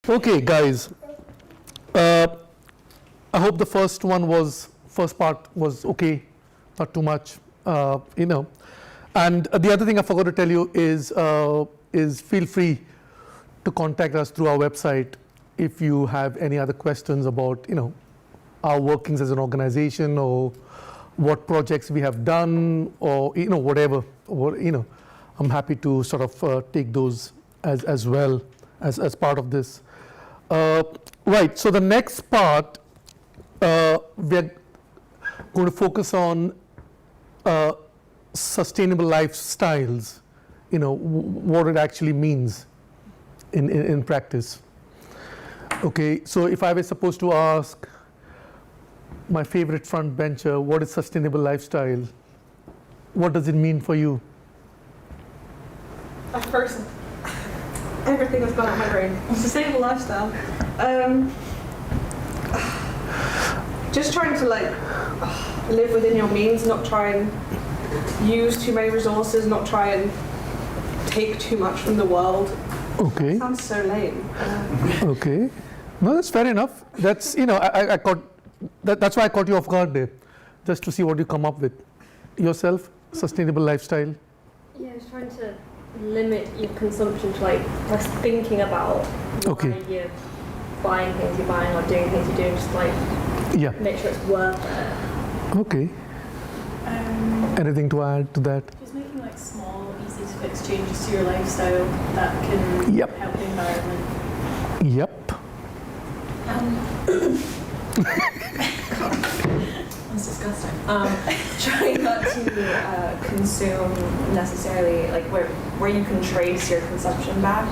Okay, guys. I hope the first part was okay, not too much, And the other thing I forgot to tell you is feel free to contact us through our website if you have any other questions about, our workings as an organization or what projects we have done or, whatever. Or, I'm happy to sort of take those as well as part of this. Right, so the next part, we're going to focus on sustainable lifestyles, what it actually means in practice. Okay, so if I was supposed to ask my favorite front bencher, what is sustainable lifestyle? What does it mean for you? At first, everything has gone out of my brain. Sustainable lifestyle. Just trying to live within your means, not try and use too many resources, not try and take too much from the world. Okay. That sounds so lame. Okay. No, that's fair enough. That's, I caught, that's why I caught you off guard there, just to see what you come up with. Yourself, sustainable lifestyle? Yeah, just trying to limit your consumption to less thinking about why you're buying things you're buying or doing things you're doing, just make sure it's worth it. Okay. Anything to add to that? Just making small, easy to fix changes to your lifestyle that can help the environment. Yep. That's disgusting. Trying not to consume necessarily, where you can trace your consumption back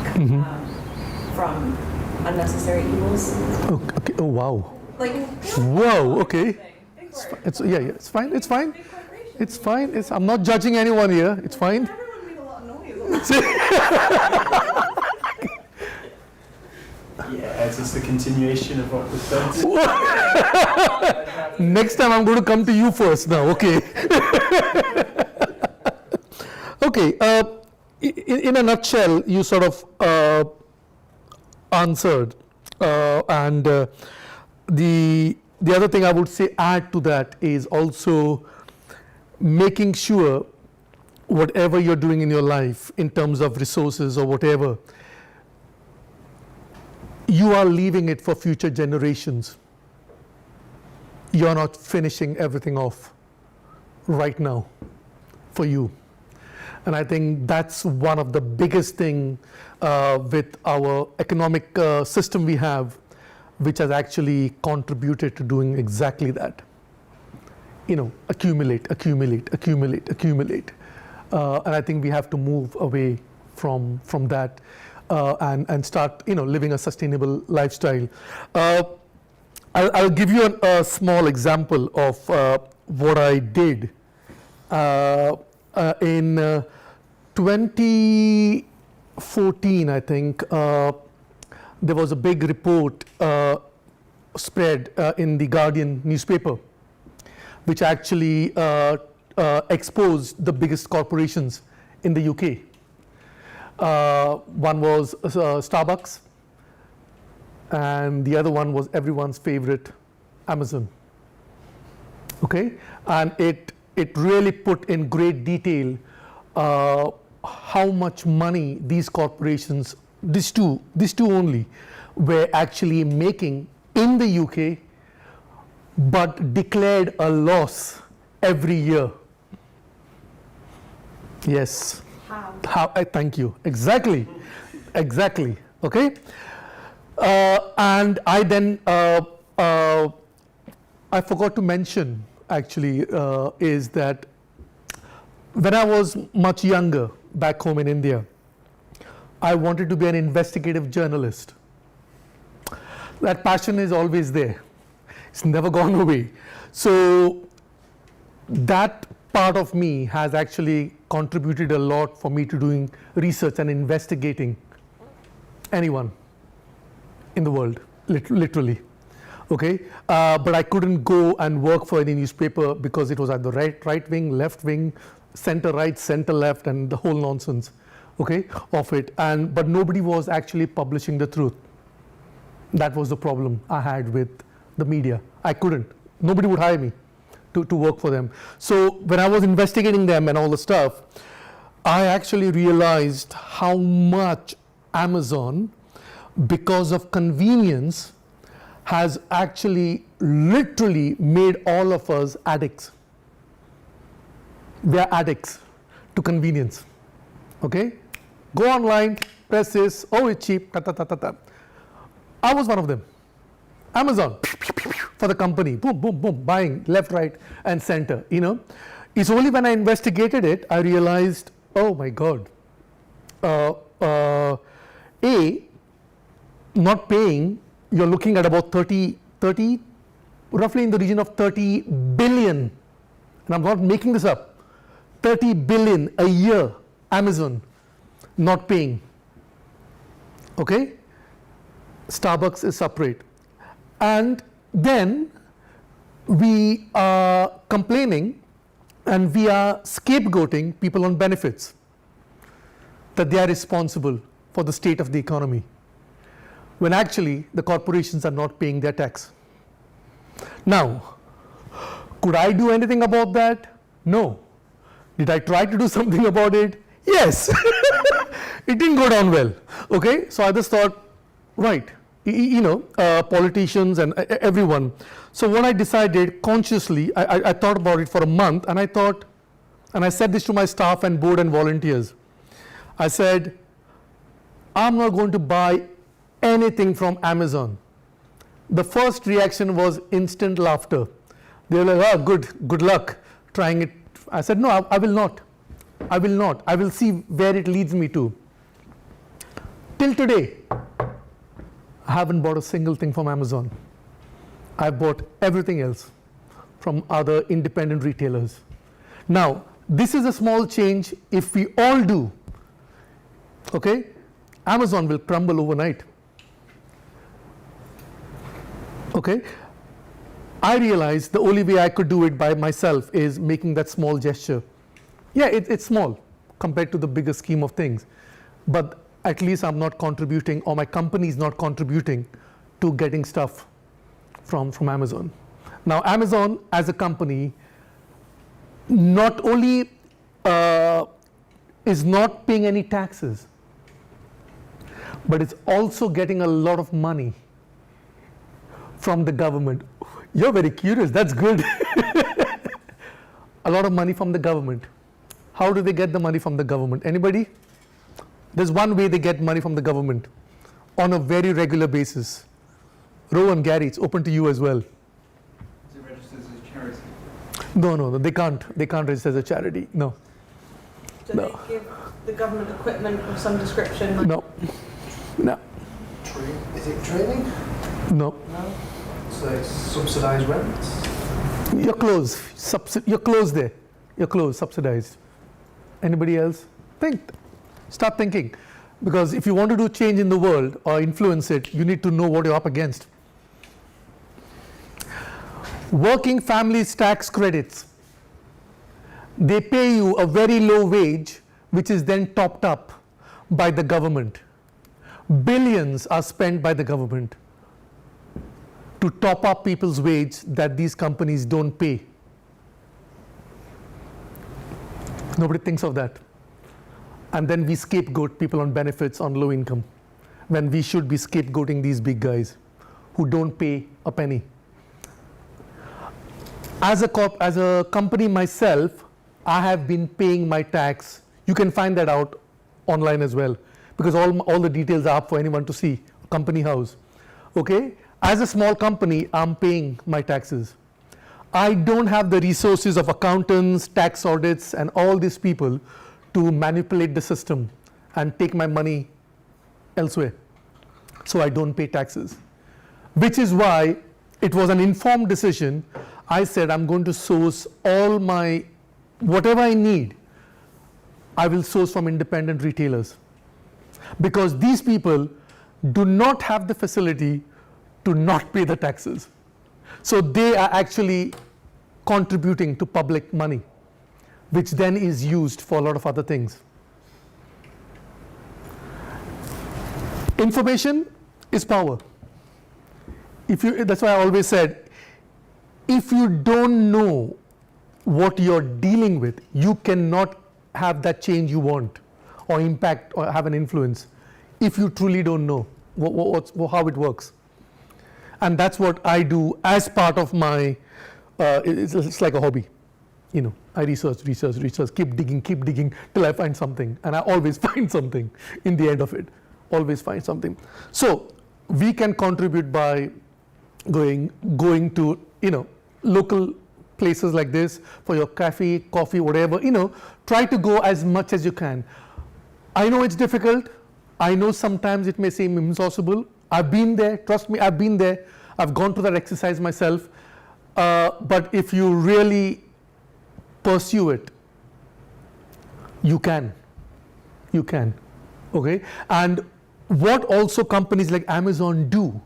from unnecessary evils. Okay. Oh, wow. Whoa, okay. It's fine. It's fine. It's fine. I'm not judging anyone here. It's fine. Everyone made a lot of noise. Yeah, it's just a continuation of what was done. Next time I'm going to come to you first now, okay. Okay, in a nutshell, you sort of answered. And the other thing I would say add to that is also making sure whatever you're doing in your life in terms of resources or whatever, you are leaving it for future generations. You're not finishing everything off right now for you. And I think that's one of the biggest thing with our economic system we have, which has actually contributed to doing exactly that. Accumulate. And I think we have to move away from that. And start, living a sustainable lifestyle. I'll give you a small example of what I did. In 2014, I think, there was a big report spread in the Guardian newspaper, which actually exposed the biggest corporations in the UK. One was Starbucks, and the other one was everyone's favorite, Amazon. Okay, and it really put in great detail how much money these corporations, these two only, were actually making in the UK, but declared a loss every year. Yes. How? Thank you. Exactly. Okay. And I then I forgot to mention actually is that when I was much younger back home in India, I wanted to be an investigative journalist. That passion is always there. It's never gone away. So that part of me has actually contributed a lot for me to doing research and investigating anyone in the world, literally. Okay, but I couldn't go and work for any newspaper because it was at the right wing, left wing, center right, center left, and the whole nonsense. Okay, of it. But nobody was actually publishing the truth. That was the problem I had with the media. I couldn't. Nobody would hire me to work for them. So when I was investigating them and all the stuff, I actually realized how much Amazon, because of convenience, has actually literally made all of us addicts. We are addicts to convenience. Okay? Go online, press this, oh, it's cheap, ta ta ta ta ta. I was one of them. Amazon, for the company, boom, boom, boom, buying left, right, and center, you know. It's only when I investigated it, I realized, oh my God, not paying, you're looking at about 30, roughly in the region of 30 billion, and I'm not making this up, 30 billion a year, Amazon not paying. Okay? Starbucks is separate. And then we are complaining and we are scapegoating people on benefits, that they are responsible for the state of the economy, when actually the corporations are not paying their tax. Now, could I do anything about that? No. Did I try to do something about it? Yes. It didn't go down well. Okay, so I just thought, right, politicians and everyone. So what I decided consciously, I thought about it for a month, and I thought, and I said this to my staff and board and volunteers. I said, I'm not going to buy anything from Amazon. The first reaction was instant laughter. They were like, oh, good luck trying it. I said, no, I will not. I will not. I will see where it leads me to. Till today, I haven't bought a single thing from Amazon. I've bought everything else from other independent retailers. Now, this is a small change. If we all do, okay, Amazon will crumble overnight. Okay, I realized the only way I could do it by myself is making that small gesture. Yeah, it's small compared to the bigger scheme of things, but at least I'm not contributing, or my company is not contributing to getting stuff from Amazon. Now, Amazon as a company not only is not paying any taxes, but it's also getting a lot of money from the government. You're very curious, that's good. A lot of money from the government. How do they get the money from the government? Anybody? There's one way they get money from the government on a very regular basis. Rowan, Gary, it's open to you as well. Is it registered as a charity? No, they can't register as a charity, no. Do they give the government equipment of some description? No. Is it training? No. No. So it's subsidised rents? You're close. You're close there. You're close, subsidized. Anybody else? Start thinking. Because if you want to do change in the world or influence it, you need to know what you're up against. Working families tax credits. They pay you a very low wage, which is then topped up by the government. Billions are spent by the government to top up people's wage that these companies don't pay. Nobody thinks of that. And then we scapegoat people on benefits on low income, when we should be scapegoating these big guys who don't pay a penny. As a company myself, I have been paying my tax. You can find that out online as well, because all the details are up for anyone to see. Company house. Okay? As a small company, I'm paying my taxes. I don't have the resources of accountants, tax audits, and all these people to manipulate the system and take my money elsewhere. So I don't pay taxes. Which is why it was an informed decision. I said I'm going to source all my, whatever I need, I will source from independent retailers. Because these people do not have the facility to not pay the taxes. So they are actually contributing to public money, which then is used for a lot of other things. Information is power. That's why I always said, if you don't know what you're dealing with, you cannot have that change you want or impact or have an influence if you truly don't know how it works. And that's what I do as part of my, it's like a hobby. I research, keep digging till I find something. And I always find something in the end of it, always find something. So we can contribute by going to, local places like this for your coffee, whatever, try to go as much as you can. I know it's difficult. I know sometimes it may seem impossible. I've been there, trust me, I've been there. I've gone through that exercise myself. But if you really pursue it, you can, okay? And what also companies like Amazon do,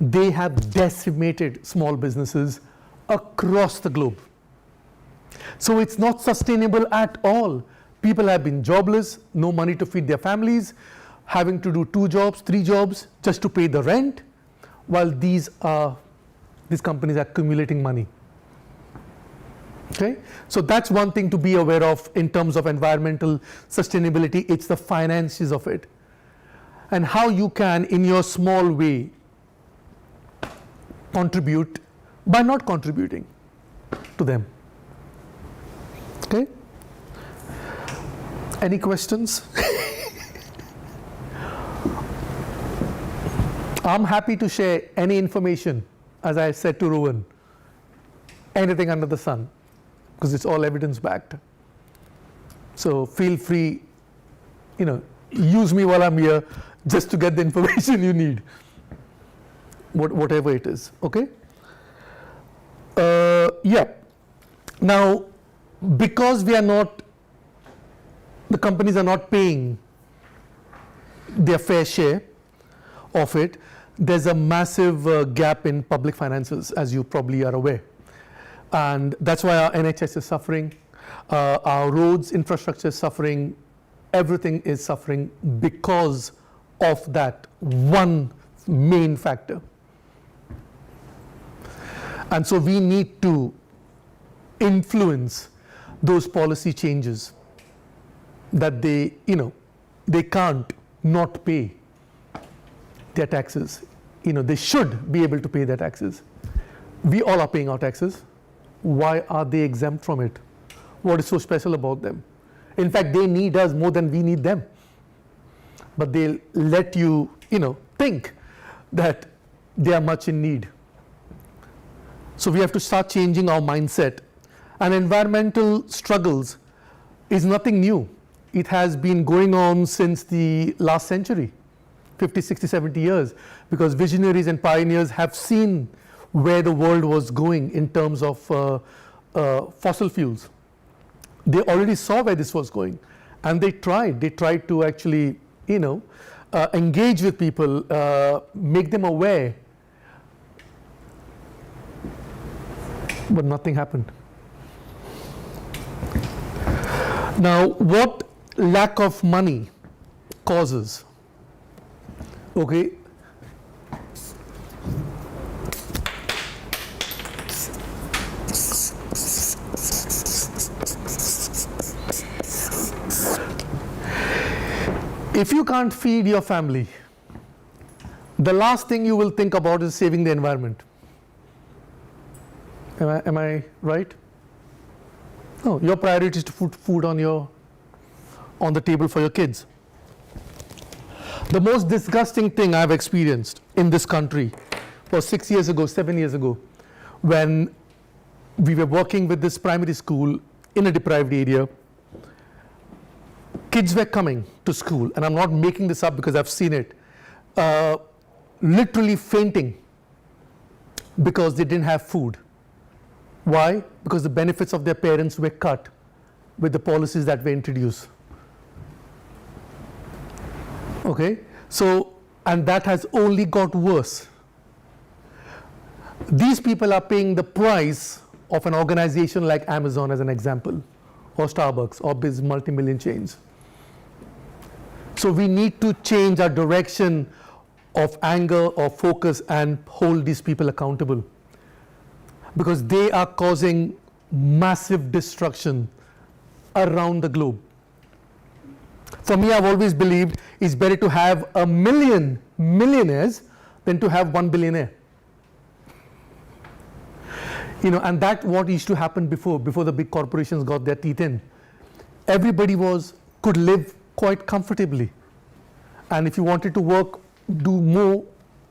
they have decimated small businesses across the globe. So it's not sustainable at all. People have been jobless, no money to feed their families, having to do 2 jobs, 3 jobs just to pay the rent, while these companies are accumulating money. Okay? So that's one thing to be aware of in terms of environmental sustainability. It's the finances of it. And how you can, in your small way, contribute by not contributing to them. Okay? Any questions? I'm happy to share any information, as I said to Rowan, anything under the sun, because it's all evidence backed. So feel free, use me while I'm here just to get the information you need, whatever it is, okay? Yeah. Now, because the companies are not paying their fair share of it, there's a massive gap in public finances, as you probably are aware. And that's why our NHS is suffering, our roads infrastructure is suffering, everything is suffering because of that one main factor. And so we need to influence those policy changes that they can't not pay their taxes. They should be able to pay their taxes. We all are paying our taxes. Why are they exempt from it? What is so special about them? In fact, they need us more than we need them. But they'll let you, think that they are much in need. So we have to start changing our mindset. And environmental struggles is nothing new. It has been going on since the last century, 50, 60, 70 years, because visionaries and pioneers have seen where the world was going in terms of fossil fuels. They already saw where this was going, and they tried to actually, engage with people, make them aware, but nothing happened. Now, what lack of money causes? Okay. If you can't feed your family, the last thing you will think about is saving the environment. Am I right? No, your priority is to put food on the table for your kids. The most disgusting thing I've experienced in this country was 7 years ago, when we were working with this primary school in a deprived area. Kids were coming to school, and I'm not making this up because I've seen it, literally fainting because they didn't have food. Why? Because the benefits of their parents were cut with the policies that were introduced. Okay? So, and that has only got worse. These people are paying the price of an organization like Amazon, as an example, or Starbucks, or big multi-million chains. So we need to change our direction of anger or focus and hold these people accountable, because they are causing massive destruction around the globe. For me, I've always believed it's better to have a million millionaires than to have 1 billionaire. And that's what used to happen before the big corporations got their teeth in. Everybody could live quite comfortably. And if you wanted to work, do more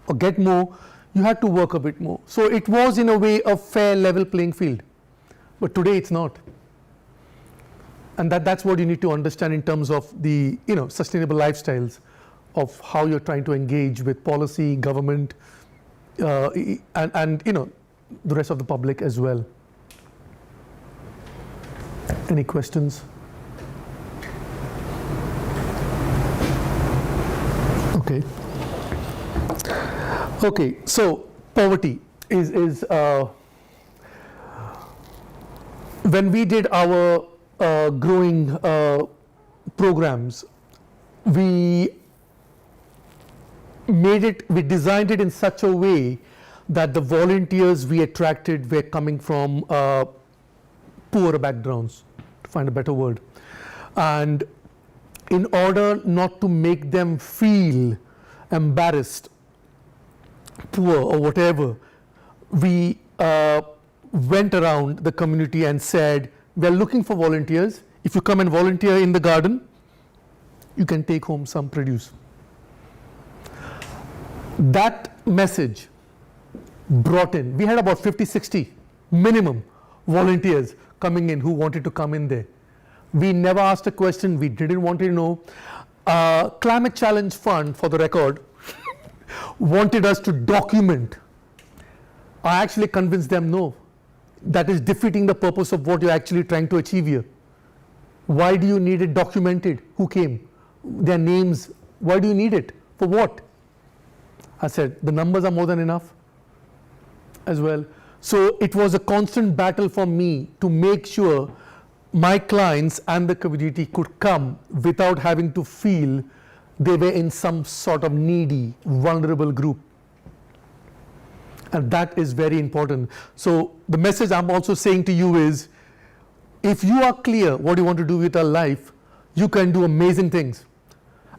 or get more, you had to work a bit more. So it was in a way a fair level playing field. But today it's not. And that's what you need to understand in terms of the sustainable lifestyles, of how you're trying to engage with policy, government, and the rest of the public as well. Any questions? Okay, so poverty is when we did our growing programs, we designed it in such a way that the volunteers we attracted were coming from poorer backgrounds, to find a better word. And in order not to make them feel embarrassed, poor or whatever, we went around the community and said, we are looking for volunteers. If you come and volunteer in the garden, you can take home some produce. That message brought in, we had about 50, 60 minimum volunteers coming in who wanted to come in there. We never asked a question, we didn't want to know. Climate Challenge Fund, for the record, wanted us to document. I actually convinced them, no, that is defeating the purpose of what you're actually trying to achieve here. Why do you need it documented? Who came? Their names, why do you need it? For what? I said, the numbers are more than enough as well. So it was a constant battle for me to make sure my clients and the community could come without having to feel they were in some sort of needy, vulnerable group. And that is very important. So the message I'm also saying to you is, if you are clear what you want to do with your life, you can do amazing things.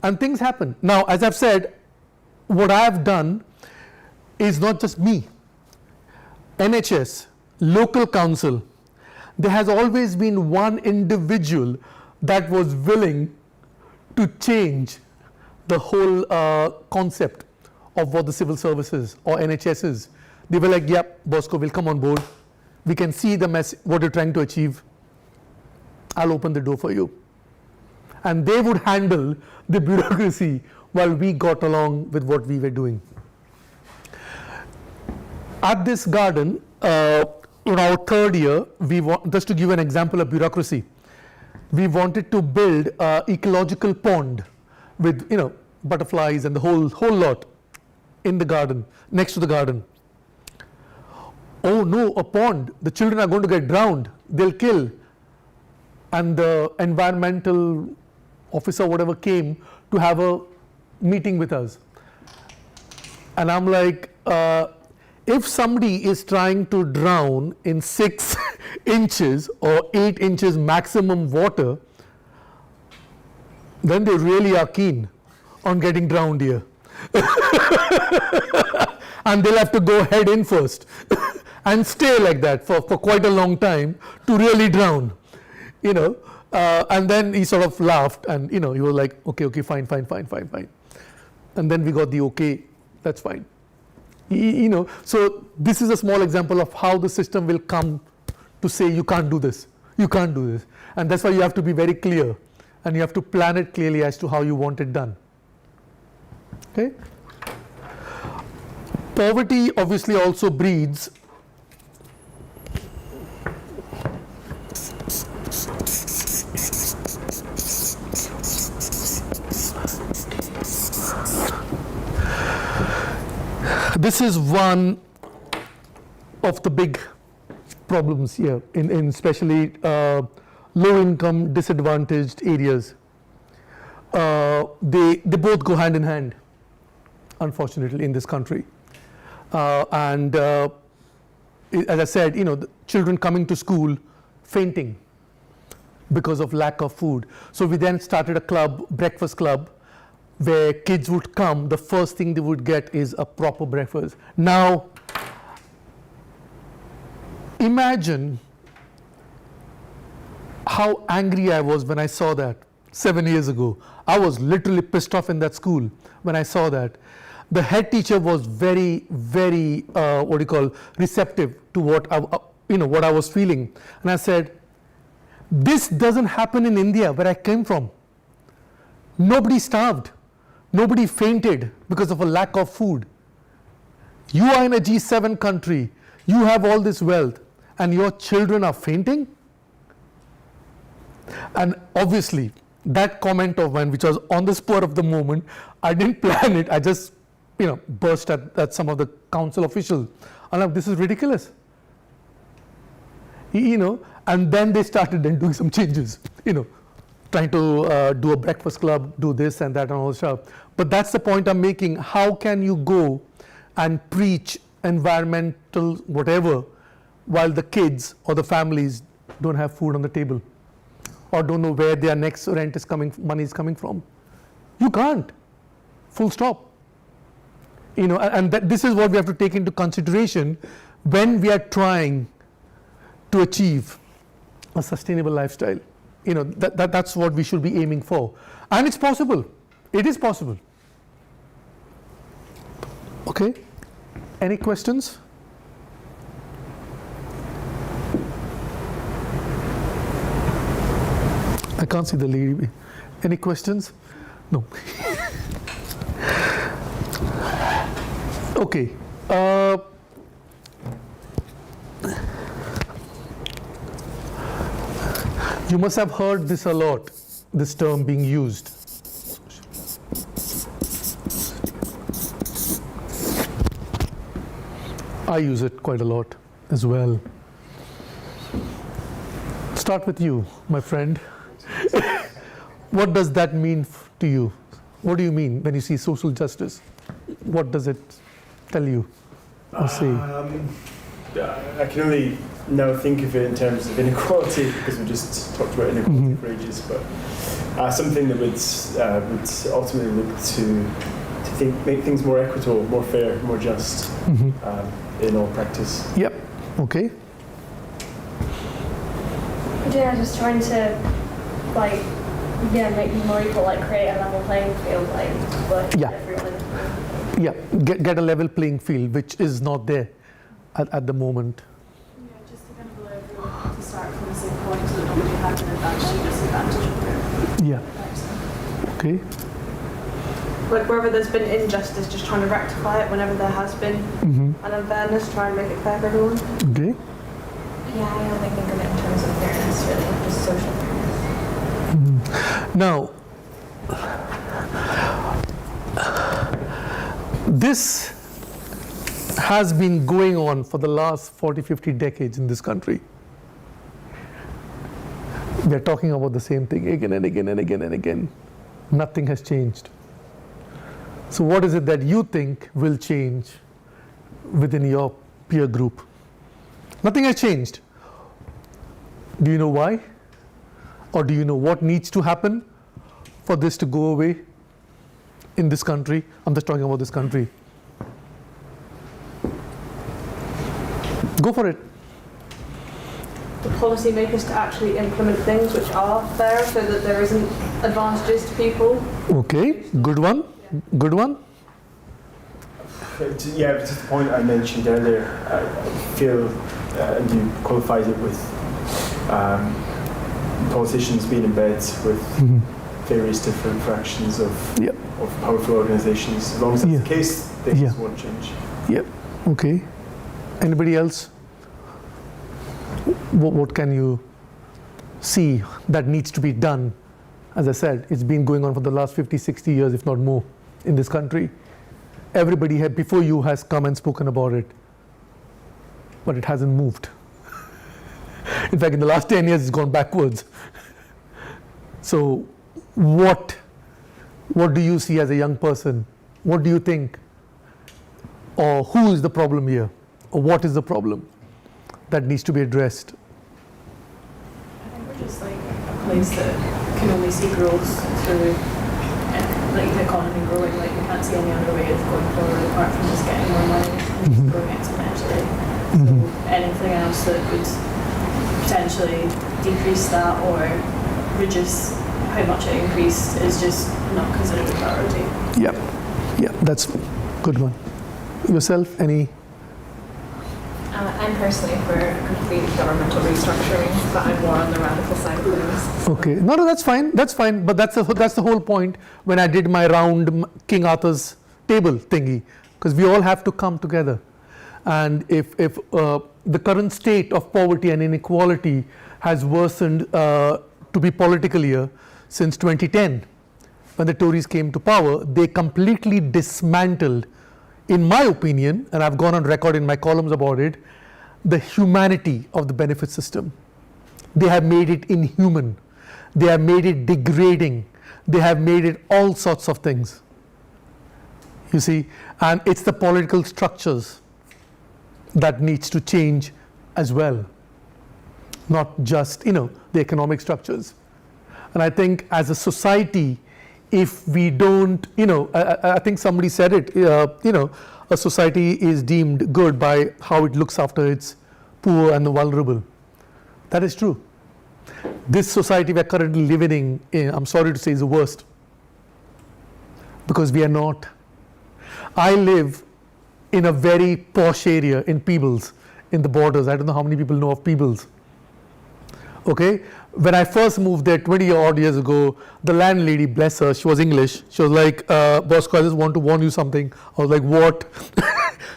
And things happen. Now, as I've said, what I've done is not just me. NHS, local council, there has always been one individual that was willing to change the whole concept of what the civil services or NHS is. They were like, yep, Bosco, we'll come on board. We can see the what you're trying to achieve. I'll open the door for you. And they would handle the bureaucracy while we got along with what we were doing. At this garden, in our third year, just to give an example of bureaucracy, we wanted to build an ecological pond with butterflies and the whole lot in the garden, next to the garden. Oh no, a pond, the children are going to get drowned, they'll kill. And the environmental officer, whatever, came to have a meeting with us. And I'm like, if somebody is trying to drown in 6 inches or 8 inches maximum water, then they really are keen on getting drowned here. And they'll have to go head in first and stay like that for quite a long time to really drown. And then he sort of laughed and he was like, okay, fine. And then we got the okay, that's fine. So this is a small example of how the system will come to say you can't do this. And that's why you have to be very clear and you have to plan it clearly as to how you want it done. Okay? Poverty obviously also breeds this is one of the big problems here in especially low income disadvantaged areas. They both go hand in hand. unfortunately, in this country. And as I said, the children coming to school fainting because of lack of food. So we then started a club, breakfast club, where kids would come, the first thing they would get is a proper breakfast. Now, imagine how angry I was when I saw that 7 years ago. I was literally pissed off in that school when I saw that. The head teacher was very, very, receptive to what I was feeling. And I said, this doesn't happen in India, where I came from. Nobody starved. Nobody fainted because of a lack of food. You are in a G7 country. You have all this wealth, and your children are fainting? And obviously, that comment of mine, which was on the spur of the moment, I didn't plan it. I just, burst at some of the council officials. I'm like, this is ridiculous. And then they started then doing some changes, trying to do a breakfast club, do this and that and all stuff. But that's the point I'm making. How can you go and preach environmental whatever while the kids or the families don't have food on the table or don't know where their next rent is money is coming from? You can't. Full stop. And this is what we have to take into consideration when we are trying to achieve a sustainable lifestyle. That's what we should be aiming for. And it's possible. It is possible. Okay? Any questions? I can't see the lady. Any questions? No. Okay. You must have heard this a lot, this term being used. I use it quite a lot as well. Start with you, my friend. What does that mean to you? What do you mean when you see social justice? What does it tell you or say? I can only now think of it in terms of inequality, because we just talked about inequality for ages, but something that would ultimately look to make things more equitable, more fair, more just in all practice. Yep. Okay. Yeah, just trying to make it more equal, create a level playing field, work with everyone. Yeah, get a level playing field, which is not there at the moment. Yeah, just to kind of allow everyone to start from the same point so that nobody has an advantage or disadvantage over it. Yeah. Okay. Wherever there's been injustice, just trying to rectify it whenever there has been an unfairness, try and make it fair for everyone. Okay. Yeah, I only think of it in terms of fairness, really, just social fairness. Now, this has been going on for the last 40, 50 decades in this country. We are talking about the same thing again and again and again and again. Nothing has changed. So what is it that you think will change within your peer group? Nothing has changed. Do you know why? Or do you know what needs to happen for this to go away in this country? I'm just talking about this country. Go for it. The policymakers to actually implement things which are fair so that there isn't advantages to people. Okay, good one. Good one. Yeah, just the point I mentioned earlier, I feel, and you qualified it with politicians being in bed with various different fractions of powerful organisations. As long as that's the case, things won't change. Yep. Okay. Anybody else? What can you see that needs to be done? As I said, it's been going on for the last 50, 60 years, if not more, in this country. Everybody before you has come and spoken about it, but it hasn't moved. In fact, in the last 10 years, it's gone backwards. So what do you see as a young person? What do you think or who is the problem here, or what is the problem that needs to be addressed. I think we're just like a place that can only see growth through like the economy growing. Like we can't see any other way of going forward apart from just getting more money and growing exponentially. So anything else that would potentially decrease that or reduce how much it increased is just not considered a priority. Yeah, that's a good one. Yourself, any? I'm personally for a complete governmental restructuring, but I'm more on the radical side of things. Okay, no, that's fine, but that's the whole point when I did my round King Arthur's table thingy, because we all have to come together. And if the current state of poverty and inequality has worsened to be political here since 2010, when the Tories came to power, they completely dismantled, in my opinion, and I've gone on record in my columns about it, the humanity of the benefit system. They have made it inhuman. They have made it degrading. They have made it all sorts of things. You see, and it's the political structures that needs to change as well, not just, the economic structures. And I think as a society, if we don't, I think somebody said it, a society is deemed good by how it looks after its poor and the vulnerable. That is true. This society we are currently living in, I'm sorry to say, is the worst. Because we are not. I live in a very posh area in Peebles, in the borders. I don't know how many people know of Peebles. Okay, when I first moved there 20 odd years ago, the landlady, bless her, she was English. She was like, Bosco, I just want to warn you something. I was like, what?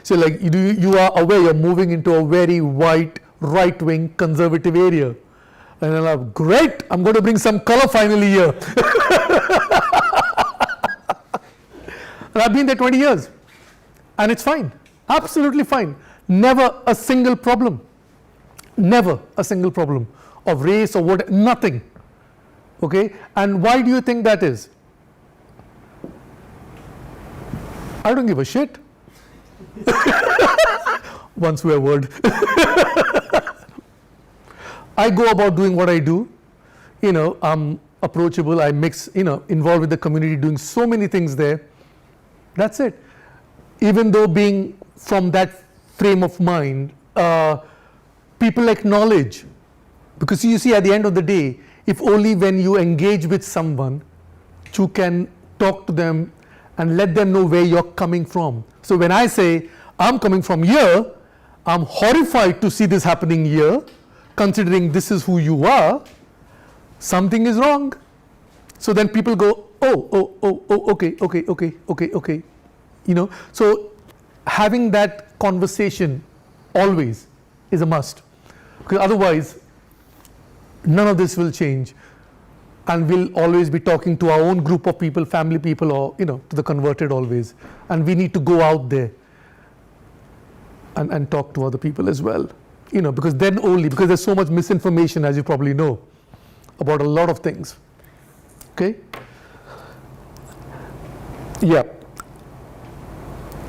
She's like, you are aware you're moving into a very white, right-wing, conservative area. And I'm like, great, I'm going to bring some color finally here. And I've been there 20 years. And it's fine, absolutely fine. Never a single problem. Never a single problem of race or what, nothing. Okay, and why do you think that is? I don't give a shit. One swear word. I go about doing what I do. I'm approachable, I mix, involved with the community, doing so many things there. That's it. Even though being from that frame of mind, people acknowledge. Because you see, at the end of the day, if only when you engage with someone, you can talk to them and let them know where you're coming from. So when I say, I'm coming from here, I'm horrified to see this happening here, considering this is who you are, something is wrong. So then people go, okay. So having that conversation always is a must. Because otherwise, none of this will change, and we'll always be talking to our own group of people, family people, or to the converted always. And we need to go out there and talk to other people as well, because then only, because there's so much misinformation, as you probably know, about a lot of things. Okay? Yeah.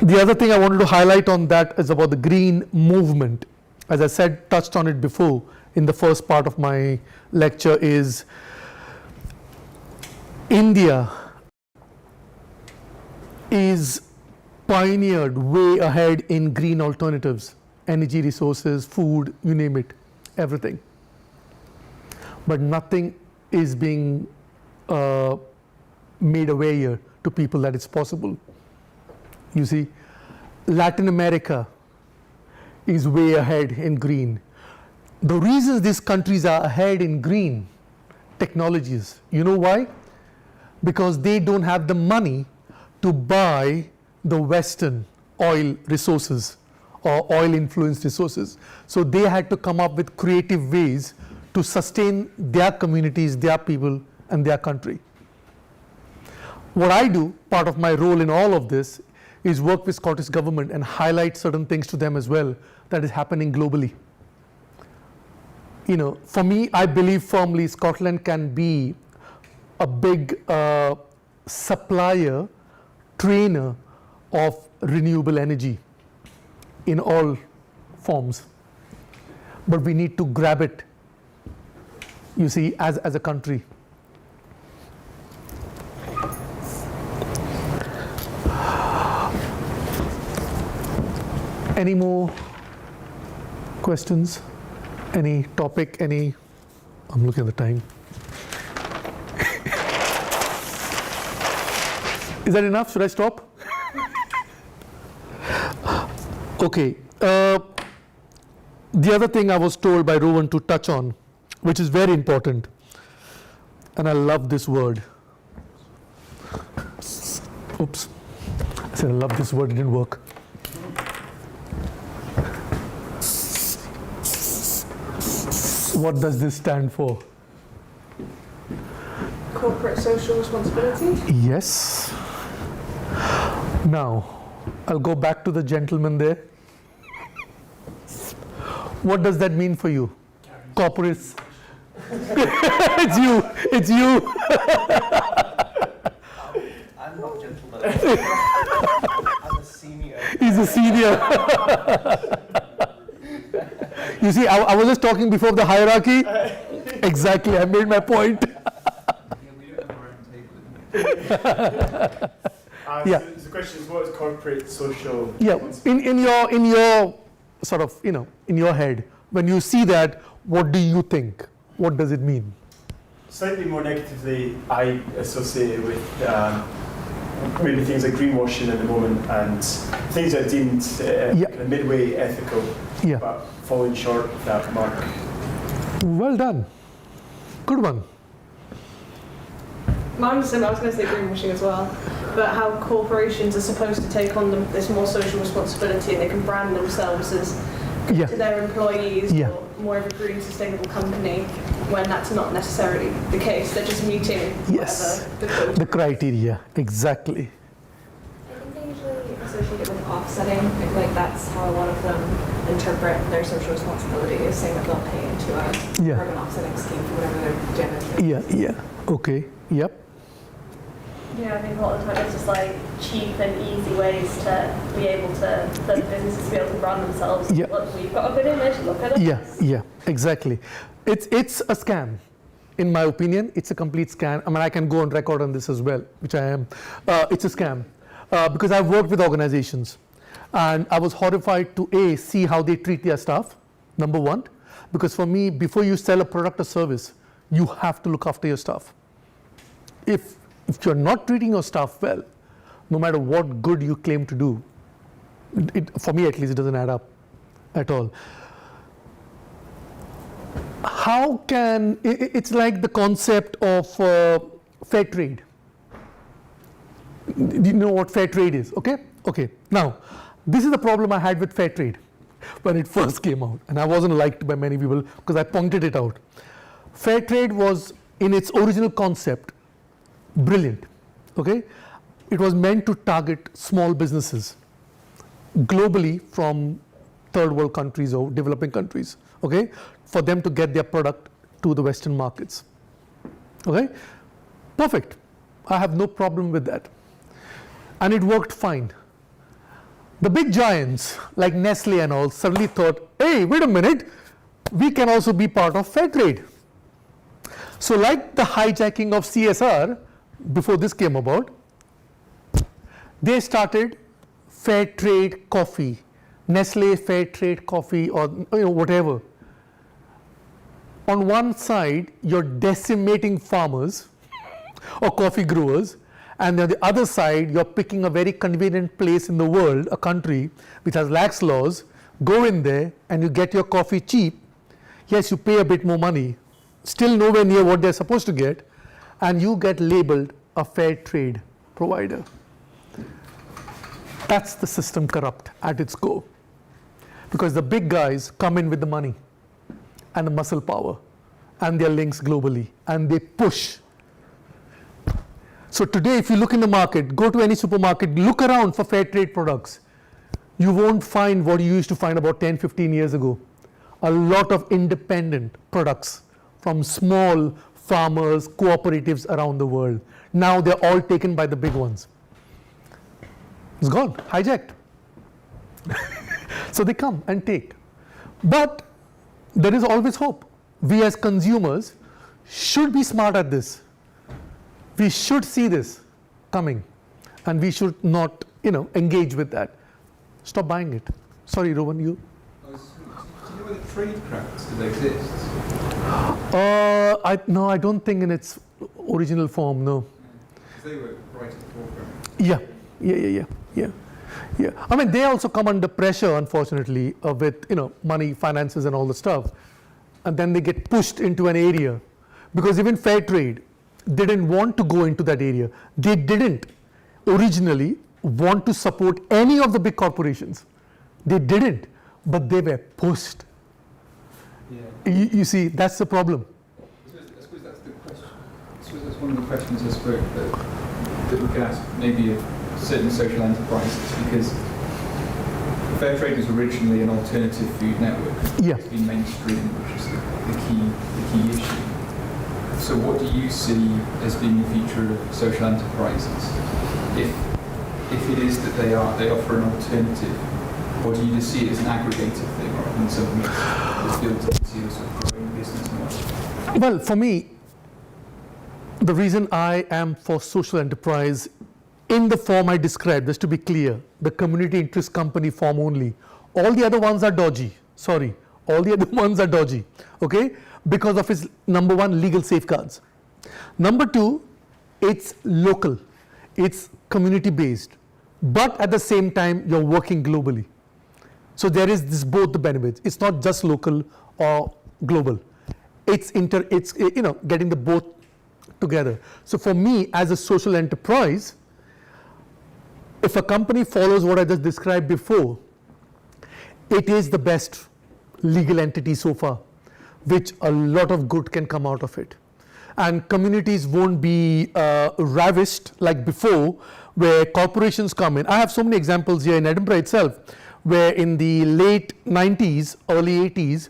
The other thing I wanted to highlight on that is about the green movement. As I said, touched on it before in the first part of my lecture, is India is pioneered way ahead in green alternatives, energy resources, food, you name it, everything. But nothing is being made aware here to people that it's possible. You see, Latin America is way ahead in green. The reasons these countries are ahead in green technologies, you know why? Because they don't have the money to buy the Western oil resources or oil influenced resources. So they had to come up with creative ways to sustain their communities, their people, and their country. What I do, part of my role in all of this, is work with Scottish government and highlight certain things to them as well that is happening globally. For me, I believe firmly Scotland can be a big supplier, trainer of renewable energy in all forms. But we need to grab it, you see, as a country. Any more questions? Any topic? I'm looking at the time. Is that enough? Should I stop? Okay. The other thing I was told by Rowan to touch on, which is very important, and I love this word. Oops. I said I love this word, it didn't work. What does this stand for? Corporate social responsibility. Yes. Now, I'll go back to the gentleman there. What does that mean for you? Corporates. It's you. I'm not a gentleman. I'm a senior. He's a senior. You see, I was just talking before the hierarchy. Exactly, I made my point. We don't have a round table. Yeah. So the question is, what is corporate social Yeah, responsibility? in your sort of, in your head, when you see that, what do you think? What does it mean? Slightly more negatively, I associate it with maybe things like greenwashing at the moment and things that are deemed kind of midway ethical, Yeah. but falling short of that mark. Well done. Good one. Mine was similar. I was going to say greenwashing as well, but how corporations are supposed to take on this more social responsibility and they can brand themselves as Yeah. to their employees Yeah. or more of a green, sustainable company, when that's not necessarily the case. They're just meeting Yes. whatever the code. The criteria, exactly. I think they usually associate it with offsetting. Like that's how a lot of them interpret their social responsibility, is saying that they'll pay into a Yeah. carbon offsetting scheme for whatever they're generating. Yeah. Okay. Yep. Yeah, I think a lot of the time it's just like cheap and easy ways to be able to, for businesses to be able to brand themselves. Yeah. Look, we've got a good image, look at us. Yeah. Exactly. It's a scam. In my opinion, it's a complete scam. I mean, I can go on record on this as well, which I am. It's a scam because I've worked with organizations, and I was horrified to see how they treat their staff. Number one, because for me, before you sell a product or service, you have to look after your staff. If you're not treating your staff well, no matter what good you claim to do, for me at least, it doesn't add up at all. How can, it's like the concept of fair trade. Do you know what fair trade is? Okay. Now, this is the problem I had with fair trade when it first came out, and I wasn't liked by many people because I pointed it out. Fair trade was, in its original concept, brilliant. Okay, it was meant to target small businesses globally from third world countries or developing countries. Okay, for them to get their product to the Western markets. Okay, perfect. I have no problem with that, and it worked fine. The big giants like Nestle and all suddenly thought, hey, wait a minute, we can also be part of fair trade. So like the hijacking of CSR, before this came about, they started fair trade coffee, Nestle fair trade coffee, or whatever. On one side, you're decimating farmers or coffee growers, and on the other side, you're picking a very convenient place in the world, a country which has lax laws, go in there and you get your coffee cheap. Yes, you pay a bit more money, still nowhere near what they're supposed to get, and you get labeled a fair trade provider. That's the system corrupt at its core. Because the big guys come in with the money and the muscle power and their links globally, and they push. So today, if you look in the market, go to any supermarket, look around for fair trade products. You won't find what you used to find about 10, 15 years ago. A lot of independent products from small farmers, cooperatives around the world. Now they're all taken by the big ones. It's gone, hijacked. So they come and take. But there is always hope. We as consumers should be smart at this. We should see this coming, and we should not, engage with that. Stop buying it. Sorry, Rowan, you? Do you know whether trade crafts still exist? No, I don't think in its original form, no. Because they were right at the forefront. Yeah. I mean, they also come under pressure, unfortunately, with money, finances, and all the stuff, and then they get pushed into an area, because even fair trade, they didn't want to go into that area. They didn't originally want to support any of the big corporations. They didn't, but they were pushed. Yeah. You see, that's the problem. I suppose that's the question. I suppose that's one of the questions I spoke that we could ask maybe of certain social enterprises, because fair trade was originally an alternative food network. Yeah. It's been mainstream, which is the key issue. So what do you see as being the future of social enterprises? If it is that they offer an alternative, or do you just see it as an aggregated thing rather than something that's built into a sort of growing business model? Well, for me, the reason I am for social enterprise in the form I described, just to be clear, the community interest company form only. All the other ones are dodgy. Sorry, all the other ones are dodgy, okay? Because of its, number one, legal safeguards. Number two, it's local, it's community based, but at the same time, you're working globally. So there is this both the benefits. It's not just local or global. It's getting the both together. So for me, as a social enterprise, if a company follows what I just described before, it is the best legal entity so far, which a lot of good can come out of it. And communities won't be ravished like before, where corporations come in. I have so many examples here in Edinburgh itself, where in the late 90s, early 80s,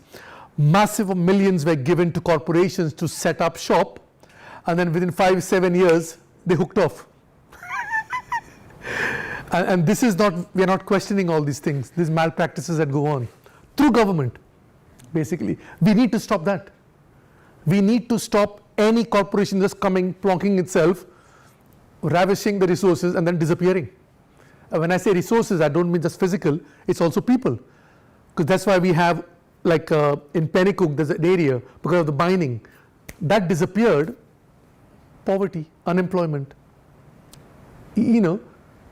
massive millions were given to corporations to set up shop, and then within 5-7 years, they hooked off. And this is not, we are not questioning all these things, these malpractices that go on through government, basically. We need to stop that. We need to stop any corporation just coming, plonking itself, ravishing the resources and then disappearing. When I say resources, I don't mean just physical, it's also people. Because that's why we have, like in Pennycook, there's an area, because of the mining, that disappeared, poverty, unemployment,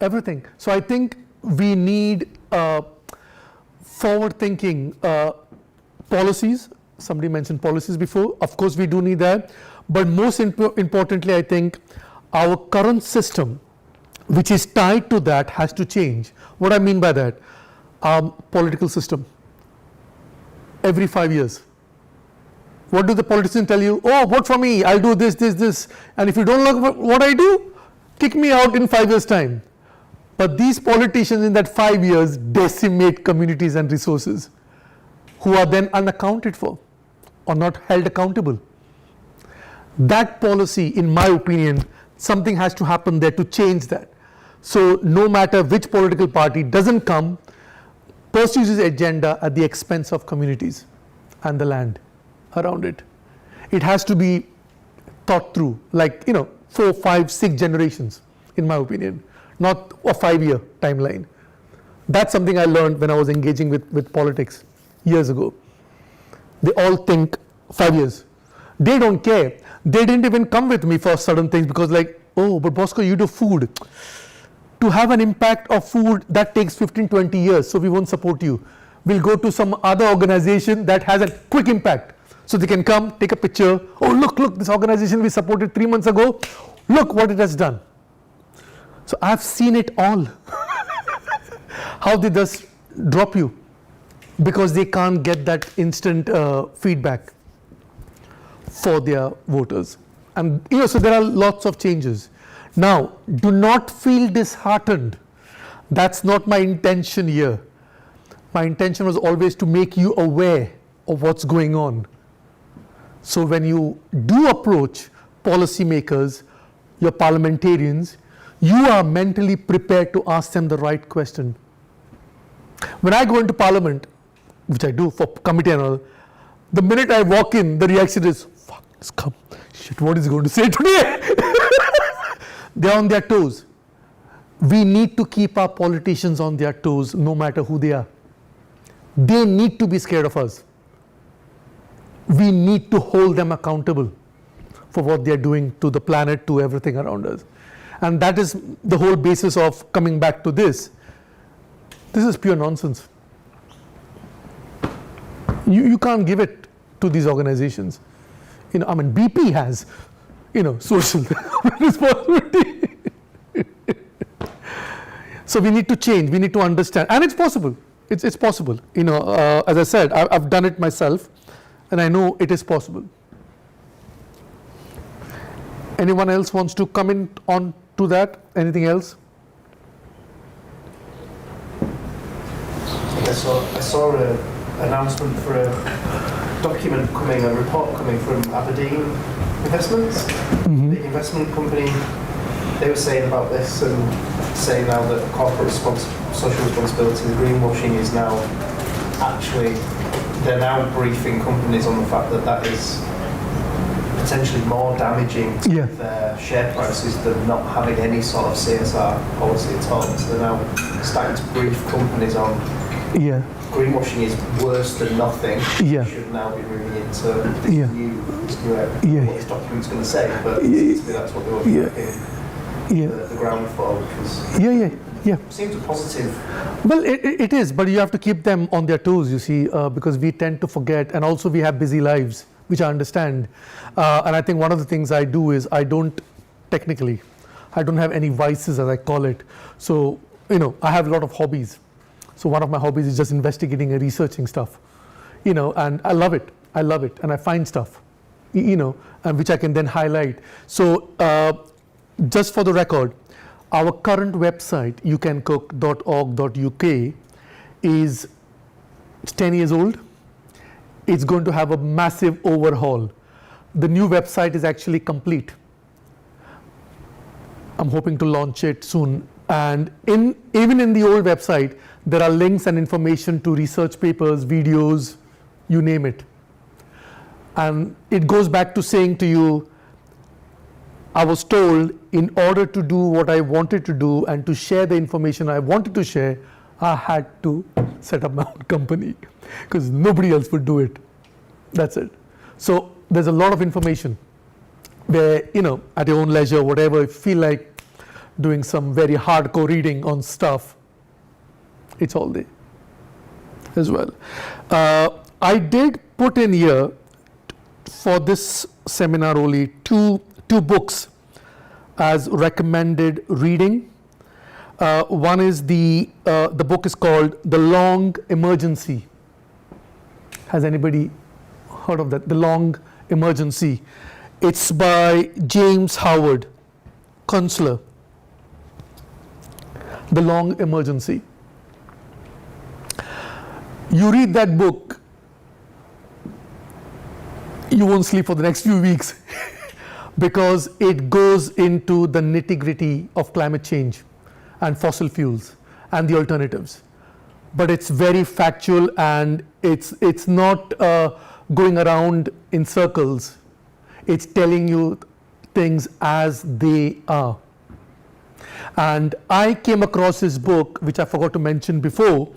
everything. So I think we need forward-thinking policies. Somebody mentioned policies before. Of course, we do need that. But most importantly, I think our current system, which is tied to that, has to change. What I mean by that, political system. Every 5 years. What do the politicians tell you? Oh, vote for me, I'll do this, this, this. And if you don't like what I do, kick me out in 5 years' time. But these politicians in that 5 years decimate communities and resources, who are then unaccounted for or not held accountable. That policy, in my opinion, something has to happen there to change that. So no matter which political party doesn't come, pursues its agenda at the expense of communities and the land around it. It has to be thought through, like 4, 5, 6 generations, in my opinion, not a 5-year timeline. That's something I learned when I was engaging with politics years ago. They all think 5 years. They don't care. They didn't even come with me for certain things because oh, but Bosco, you do food. To have an impact of food, that takes 15-20 years, so we won't support you. We'll go to some other organization that has a quick impact. So they can come, take a picture. Oh, look, this organization we supported 3 months ago. Look what it has done. So I've seen it all. How they just drop you because they can't get that instant feedback for their voters. And so there are lots of changes. Now, do not feel disheartened. That's not my intention here. My intention was always to make you aware of what's going on. So when you do approach policymakers, your parliamentarians, you are mentally prepared to ask them the right question. When I go into Parliament, which I do for committee and all, the minute I walk in, the reaction is, fuck, it's come. Shit, what is he going to say today? They're on their toes. We need to keep our politicians on their toes, no matter who they are. They need to be scared of us. We need to hold them accountable for what they're doing to the planet, to everything around us. And that is the whole basis of coming back to this. This is pure nonsense. You can't give it to these organizations. I mean, BP has, social responsibility. So we need to change. We need to understand, and it's possible. It's possible. As I said, I've done it myself, and I know it is possible. Anyone else wants to comment on to that? Anything else? I saw an announcement for a report coming from Aberdeen Investments, the investment company. They were saying about this and saying now that corporate social responsibility, the greenwashing is now actually, they're now briefing companies on the fact that is potentially more damaging to their share prices than not having any sort of CSR policy at all. So they're now starting to brief companies on greenwashing is worse than nothing. You should now be moving into this new area. What this document's going to say, but that's what they were the ground for, which was seems a positive. Well, it is, but you have to keep them on their toes, you see, because we tend to forget, and also we have busy lives, which I understand. And I think one of the things I do is I don't have any vices, as I call it. So, I have a lot of hobbies. So one of my hobbies is just investigating and researching stuff, and I love it. And I find stuff, and which I can then highlight. So just for the record, our current website, youcancook.org.uk, is 10 years old. It's going to have a massive overhaul. The new website is actually complete. I'm hoping to launch it soon. And even in the old website, there are links and information to research papers, videos, you name it. And it goes back to saying to you, I was told in order to do what I wanted to do and to share the information I wanted to share, I had to set up my own company because nobody else would do it. That's it. So there's a lot of information where, at your own leisure, whatever, if you feel like doing some very hardcore reading on stuff, it's all there as well. I did put in here for this seminar only two books as recommended reading. One is the book is called The Long Emergency. Has anybody heard of that? The Long Emergency. It's by James Howard, counselor. The Long Emergency. You read that book, you won't sleep for the next few weeks because it goes into the nitty-gritty of climate change and fossil fuels and the alternatives. But it's very factual and it's not going around in circles. It's telling you things as they are. And I came across this book, which I forgot to mention before,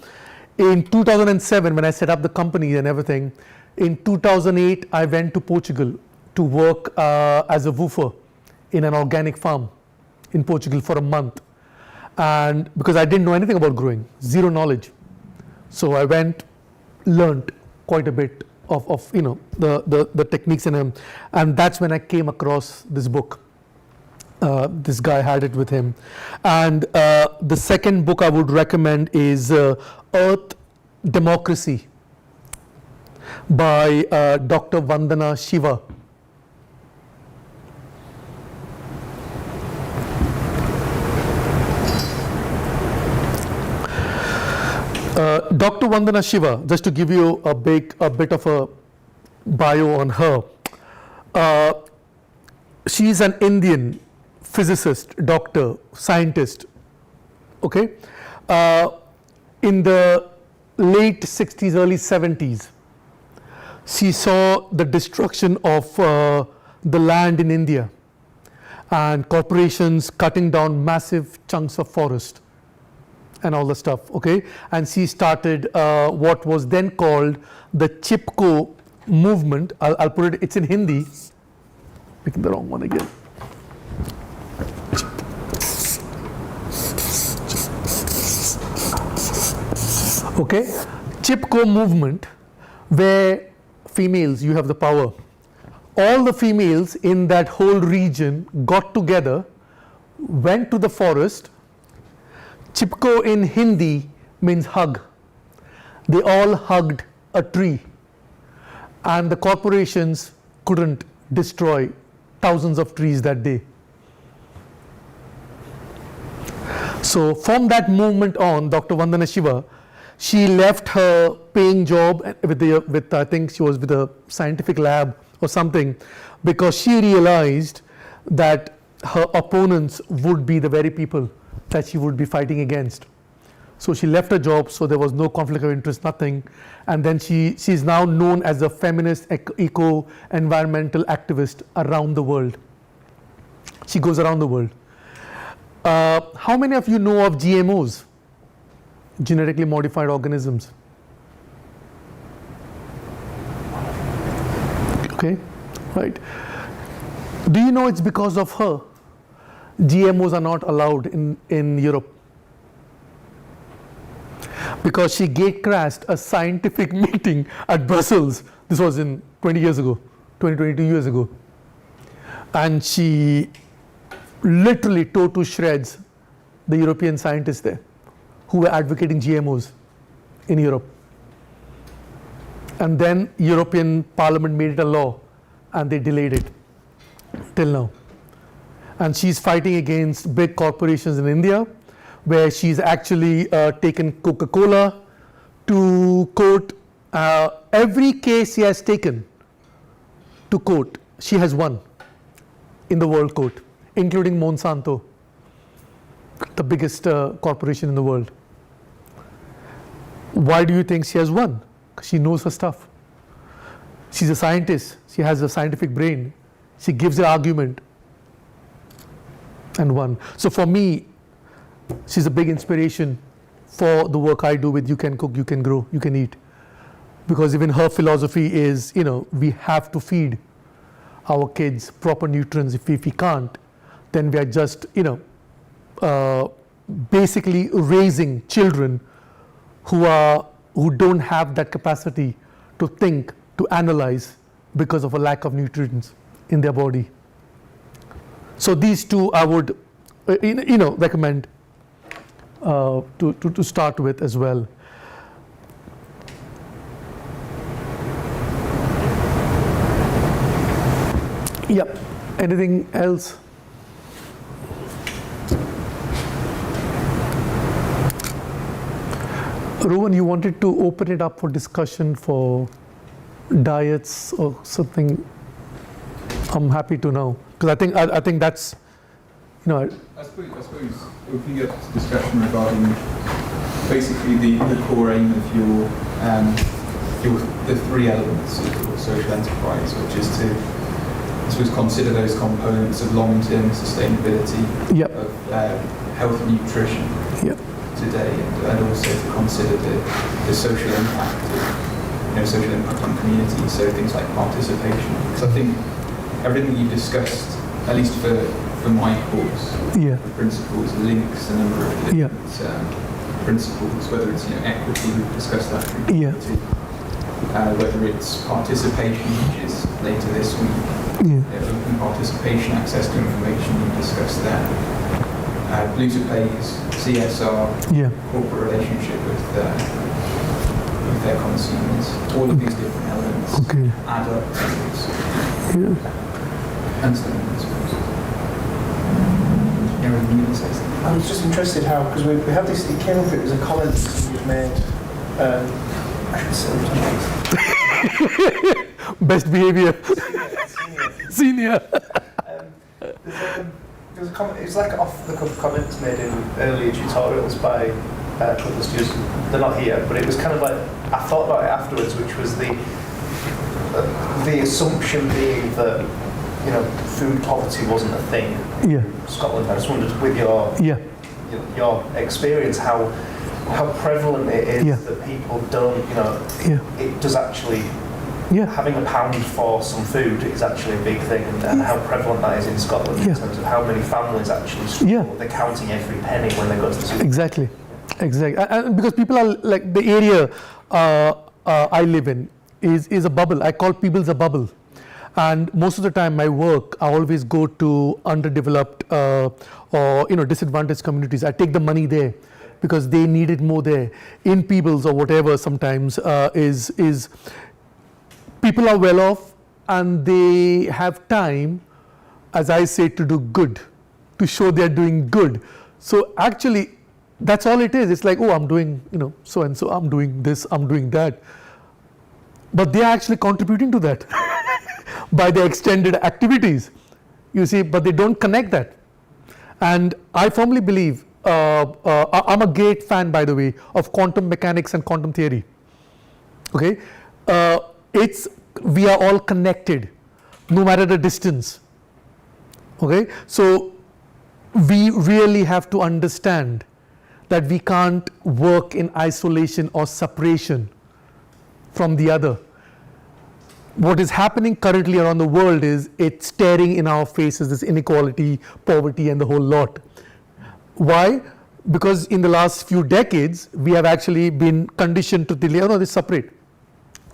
in 2007 when I set up the company and everything. In 2008, I went to Portugal to work as a woofer in an organic farm in Portugal for a month. And because I didn't know anything about growing, zero knowledge. So I went, learned quite a bit of the techniques and that's when I came across this book. This guy had it with him. And the second book I would recommend is Earth Democracy by Dr. Vandana Shiva. Dr. Vandana Shiva, just to give you a bit of a bio on her. She's an Indian physicist, doctor, scientist. Okay, in the late 60s, early 70s, she saw the destruction of the land in India and corporations cutting down massive chunks of forest and all the stuff, okay? And she started what was then called the Chipko movement. I'll put it, it's in Hindi. Picking the wrong one again. Okay, Chipko movement, where females, you have the power. All the females in that whole region got together, went to the forest. Chipko in Hindi means hug. They all hugged a tree, and the corporations couldn't destroy thousands of trees that day. So from that movement on, Dr. Vandana Shiva, she left her paying job with I think she was with a scientific lab or something, because she realized that her opponents would be the very people that she would be fighting against. So she left her job, so there was no conflict of interest, nothing. And then she's now known as a feminist eco-environmental activist around the world. She goes around the world. How many of you know of GMOs? Genetically modified organisms. Okay, right. Do you know it's because of her GMOs are not allowed in Europe? Because she gatecrashed a scientific meeting at Brussels. This was in 20 years ago, 22 years ago. And she literally tore to shreds the European scientists there who were advocating GMOs in Europe. And then European Parliament made it a law, and they delayed it till now. And she's fighting against big corporations in India, where she's actually taken Coca-Cola to court. Every case she has taken to court, she has won in the world court, including Monsanto, the biggest corporation in the world. Why do you think she has won? Because she knows her stuff. She's a scientist. She has a scientific brain. She gives an argument and won. So for me, she's a big inspiration for the work I do with You Can Cook, You Can Grow, You Can Eat. Because even her philosophy is, we have to feed our kids proper nutrients. If we can't, then we are just, basically raising children who don't have that capacity to think, to analyze, because of a lack of nutrients in their body. So these two I would, recommend to start with as well. Yep. Anything else? Rowan, you wanted to open it up for discussion for diets or something. I'm happy to know, because I think that's, I suppose opening up discussion regarding basically the core aim of your the three elements of your social enterprise, which is to, I suppose, consider those components of long-term sustainability, Yep. of health and nutrition. Yep. Today, and also to consider the social impact of, social impact on communities, so things like participation. Because I think everything you discussed, at least for my course, Yeah. the principles links a number of different principles, whether it's equity, we've discussed that through Yeah. equity, whether it's participation, which is later this week, open participation, access to information, we've discussed that. Blue to Pays, CSR, corporate relationship with their consumers, all of these different elements add up to this. And so on, I suppose. You can say something. I was just interested how, because we have this, it came up, it was a comment that you made, I should say it. Best behavior. Senior. There's a comment, it's like off-the-cuff comments made in earlier tutorials by couple of students, they're not here, but it was kind of like, I thought about it afterwards, which was the assumption being that, you know, food poverty wasn't a thing Yeah. in Scotland. I just wondered, with your experience, how prevalent it is that people don't, you know, it does actually, having a pound for some food is actually a big thing, and how prevalent that is in Scotland in terms of how many families actually struggle. They're counting every penny when they go to the supermarket. Exactly. And because people are like, the area I live in is a bubble. I call Peebles a bubble. And most of the time, my work, I always go to underdeveloped or disadvantaged communities. I take the money there because they need it more there. In Peebles or whatever, sometimes is people are well off and they have time, as I say, to do good, to show they're doing good. So actually, that's all it is. It's like, oh, I'm doing, so and so. I'm doing this. I'm doing that. But they are actually contributing to that. By the extended activities, you see, but they don't connect that. And I firmly believe, I'm a great fan, by the way, of quantum mechanics and quantum theory. Okay, we are all connected, no matter the distance. Okay, so we really have to understand that we can't work in isolation or separation from the other. What is happening currently around the world is it's staring in our faces, this inequality, poverty, and the whole lot. Why? Because in the last few decades, we have actually been conditioned to think, this is separate.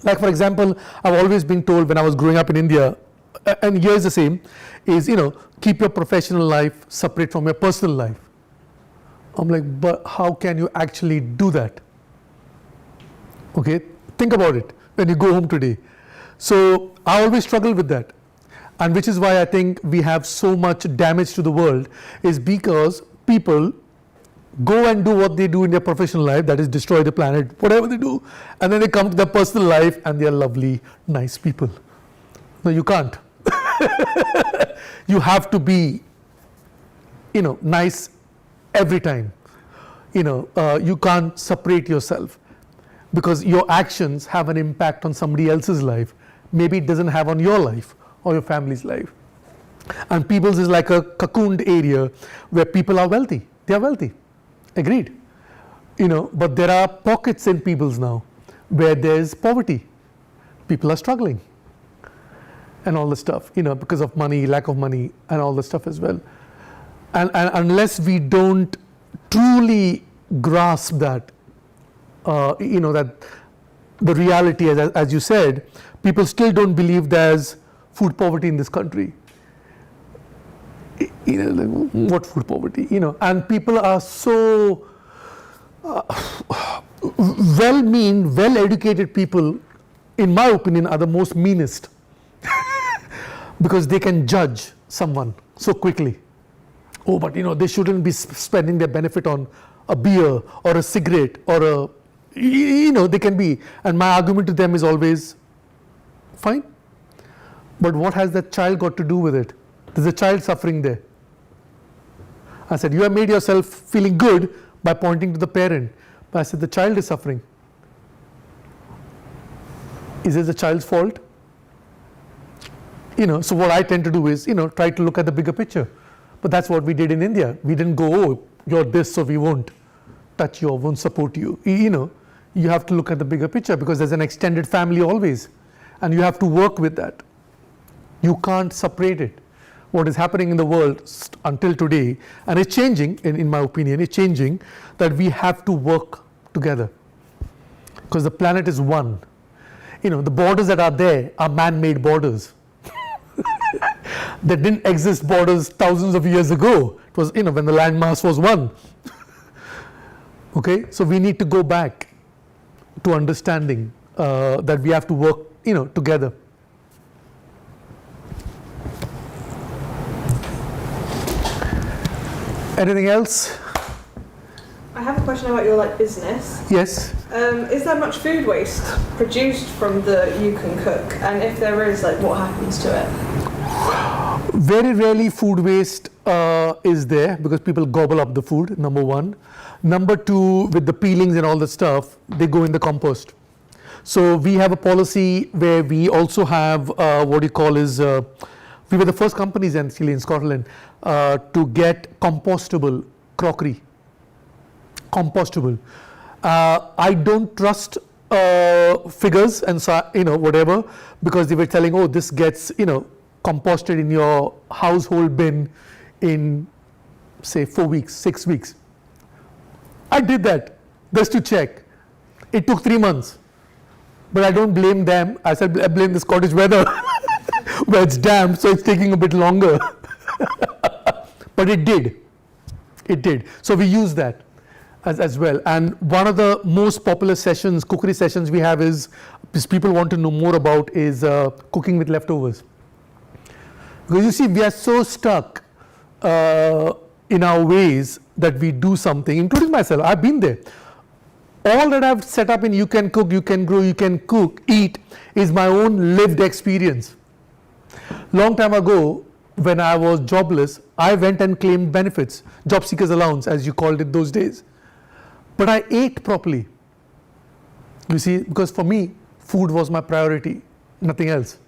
Like, for example, I've always been told when I was growing up in India, and here is the same, is, keep your professional life separate from your personal life. I'm like, but how can you actually do that? Okay, think about it when you go home today. So I always struggle with that, and which is why I think we have so much damage to the world, is because people go and do what they do in their professional life, that is destroy the planet, whatever they do, and then they come to their personal life and they are lovely, nice people. No, you can't. You have to be, nice every time. You can't separate yourself, because your actions have an impact on somebody else's life. Maybe it doesn't have on your life or your family's life. And Peebles is like a cocooned area where people are wealthy. They are wealthy. Agreed. But there are pockets in Peebles now where there's poverty. People are struggling. And all the stuff, because of money, lack of money, and all the stuff as well. And unless we don't truly grasp that, that the reality, as you said, people still don't believe there's food poverty in this country. What food poverty? And people are so well-educated people, in my opinion, are the most meanest. Because they can judge someone so quickly. Oh, but they shouldn't be spending their benefit on a beer or a cigarette or a, they can be. And my argument to them is always, fine. But what has that child got to do with it? There's a child suffering there. I said, you have made yourself feeling good by pointing to the parent. But I said, the child is suffering. Is it the child's fault? So what I tend to do is, try to look at the bigger picture. But that's what we did in India. We didn't go, oh, you're this, so we won't touch you or won't support you. You have to look at the bigger picture, because there's an extended family always. And you have to work with that. You can't separate it. What is happening in the world until today, and it's changing, in my opinion, it's changing, that we have to work together. Because the planet is one. The borders that are there are man-made borders. There didn't exist borders thousands of years ago. It was, when the landmass was one. Okay, so we need to go back to understanding that we have to work, together. Anything else? I have a question about your business. Yes. Is there much food waste produced from the You Can Cook? And if there is, what happens to it? Very rarely food waste is there because people gobble up the food, number one. Number two, with the peelings and all the stuff, they go in the compost. So we have a policy where we also have what you call is, we were the first companies actually in Scotland to get compostable crockery. Compostable. I don't trust figures and whatever, because they were telling, oh, this gets composted in your household bin in say 4 weeks, 6 weeks. I did that just to check. It took 3 months, but I don't blame them. I said I blame the Scottish weather where it's damp, so it's taking a bit longer. But it did. So we use that as well. And one of the most popular sessions, cookery sessions we have is people want to know more about is cooking with leftovers. Because you see, we are so stuck in our ways that we do something, including myself. I've been there. All that I've set up in you can cook, you can grow, you can cook, eat is my own lived experience. Long time ago, when I was jobless, I went and claimed benefits, job seekers allowance as you called it those days. But I ate properly. You see, because for me, food was my priority, nothing else.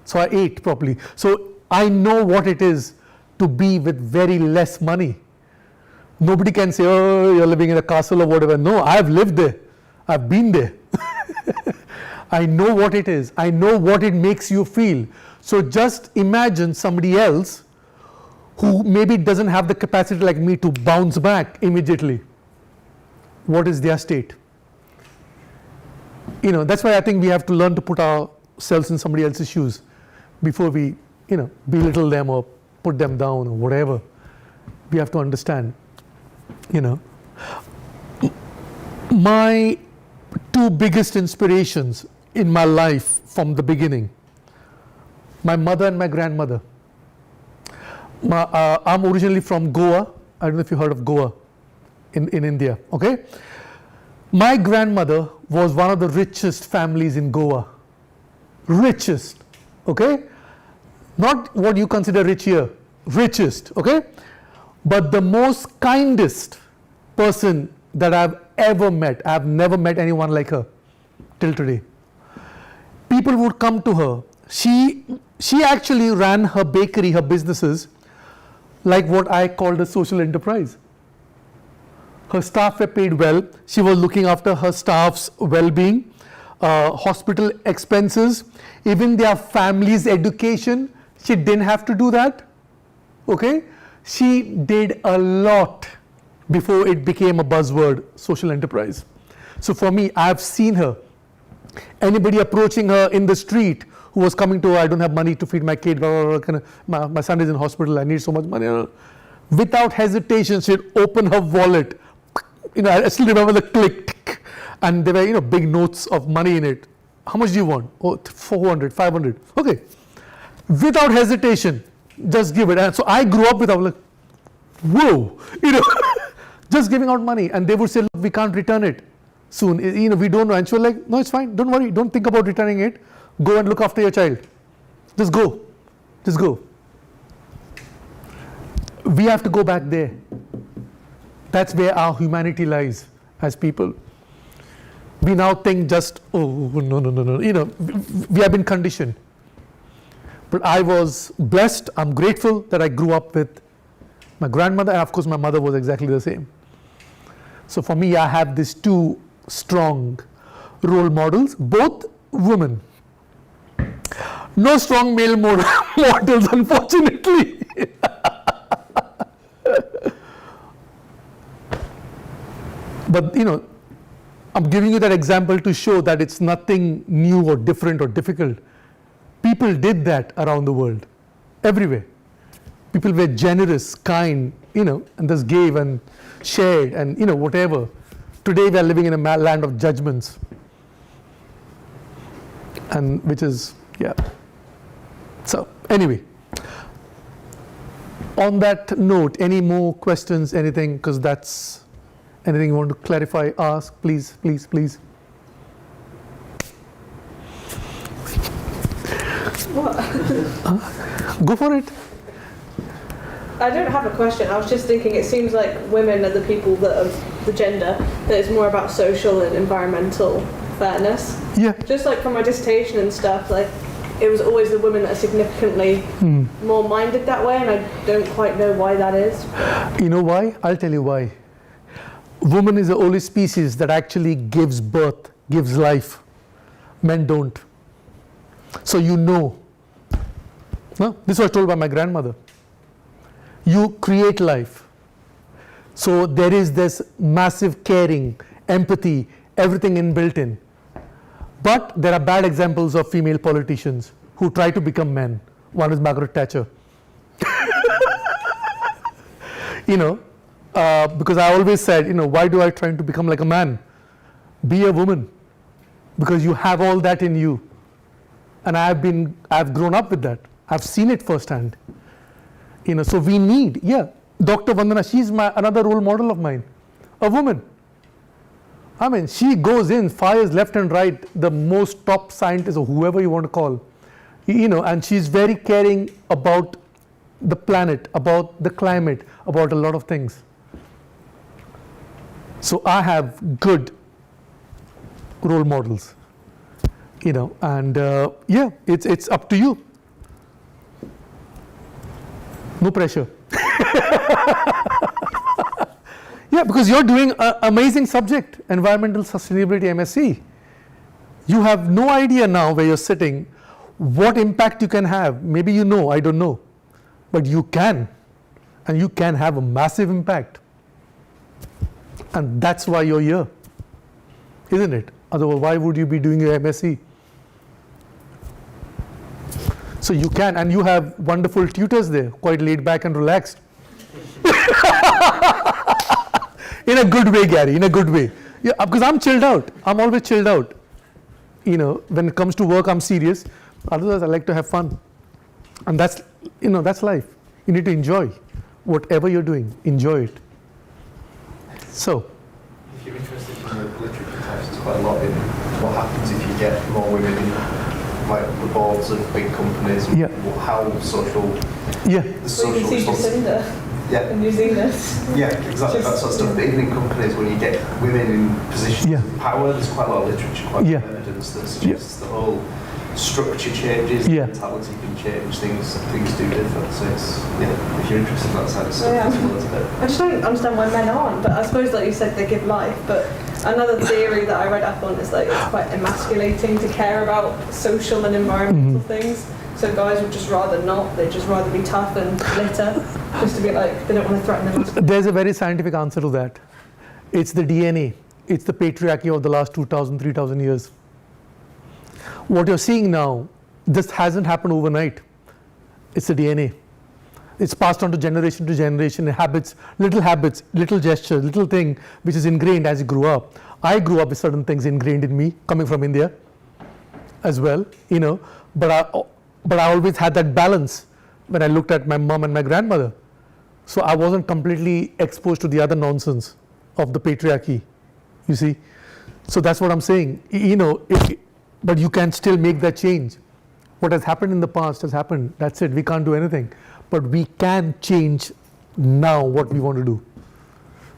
So I ate properly. So I know what it is to be with very less money. Nobody can say, oh, you're living in a castle or whatever. No, I've lived there. I've been there. I know what it is. I know what it makes you feel. So just imagine somebody else who maybe doesn't have the capacity like me to bounce back immediately. What is their state? That's why I think we have to learn to put ourselves in somebody else's shoes before we, belittle them or put them down or whatever. We have to understand. My two biggest inspirations in my life from the beginning, my mother and my grandmother. I'm originally from Goa. I don't know if you heard of Goa in India, okay? My grandmother was one of the richest families in Goa. Richest, okay? Not what you consider rich here, richest, okay? But the most kindest person that I've ever met. I've never met anyone like her till today. People would come to her. She actually ran her bakery, her businesses, like what I called a social enterprise. Her staff were paid well. She was looking after her staff's well-being, hospital expenses, even their family's education. She didn't have to do that, okay? She did a lot before it became a buzzword, social enterprise. So for me, I've seen her. Anybody approaching her in the street who was coming to her, I don't have money to feed my kid, blah, blah, blah, my son is in hospital, I need so much money. Without hesitation, she'd open her wallet. I still remember the click, and there were big notes of money in it. How much do you want? Oh, 400, 500. Okay. Without hesitation, just give it. And so I grew up with, I was like, whoa, just giving out money. And they would say, look, we can't return it soon. We don't know. And she was like, no, it's fine. Don't worry. Don't think about returning it. Go and look after your child. Just go. Just go. We have to go back there. That's where our humanity lies as people. We now think just, oh, no. We have been conditioned. But I was blessed. I'm grateful that I grew up with my grandmother, and of course my mother was exactly the same. So for me, I have these two strong role models, both women. No strong male models, unfortunately. But I'm giving you that example to show that it's nothing new or different or difficult. People did that around the world, everywhere. People were generous, kind, and just gave and shared and, whatever. Today we are living in a land of judgments. And which is, yeah. So, anyway. On that note, any more questions, anything? Because that's anything you want to clarify, ask, please. What? Go for it. I don't have a question. I was just thinking it seems like women are the people that are the gender that is more about social and environmental fairness. Yeah. Just like from my dissertation and stuff, like it was always the women that are significantly more minded that way, and I don't quite know why that is. You know why? I'll tell you why. Woman is the only species that actually gives birth, gives life. Men don't. So you know. No? This was told by my grandmother. You create life. So there is this massive caring, empathy, everything inbuilt in. But there are bad examples of female politicians who try to become men. One is Margaret Thatcher. Because I always said, why do I try to become like a man? Be a woman. Because you have all that in you. And I've grown up with that. I've seen it firsthand. So we need, Dr. Vandana, she's another role model of mine. A woman. I mean, she goes in, fires left and right, the most top scientist or whoever you want to call, and she's very caring about the planet, about the climate, about a lot of things. So I have good role models, and it's up to you. No pressure. Yeah, because you're doing an amazing subject, environmental sustainability MSc. You have no idea now where you're sitting, what impact you can have. Maybe I don't know. But you can. And you can have a massive impact. And that's why you're here. Isn't it? Otherwise, why would you be doing your MSc? So you can, and you have wonderful tutors there, quite laid back and relaxed. In a good way, Gary, in a good way. Yeah, because I'm chilled out. I'm always chilled out. When it comes to work, I'm serious. Otherwise, I like to have fun. And that's life. You need to enjoy whatever you're doing. Enjoy it. So. If you're interested in the literature types, there's quite a lot in what happens if you get more women in like the boards of big companies. Yeah. How social. Yeah. The Well, social you can see responsibility. Jacinda Yeah. in New Zealand. Yeah, exactly. That sort of stuff. But even in companies, when you get women in positions of power, there's quite a lot of literature, quite a lot of evidence that suggests the whole structure changes, mentality can change, things do differ. So it's, if you're interested in that side of stuff, it's a little bit. I just don't understand why men aren't, but I suppose, like you said, they give life. But another theory that I read up on is like it's quite emasculating to care about social and environmental things. So guys would just rather not. They'd just rather be tough and litter, just to be like, they don't want to threaten them. There's a very scientific answer to that. It's the DNA. It's the patriarchy of the last 2,000, 3,000 years. What you're seeing now, this hasn't happened overnight. It's the DNA. It's passed on to generation, habits, little gesture, little thing which is ingrained as you grew up. I grew up with certain things ingrained in me, coming from India as well, but I always had that balance when I looked at my mom and my grandmother. So I wasn't completely exposed to the other nonsense of the patriarchy, you see. So that's what I'm saying, but you can still make that change. What has happened in the past has happened, that's it, we can't do anything. But we can change now what we want to do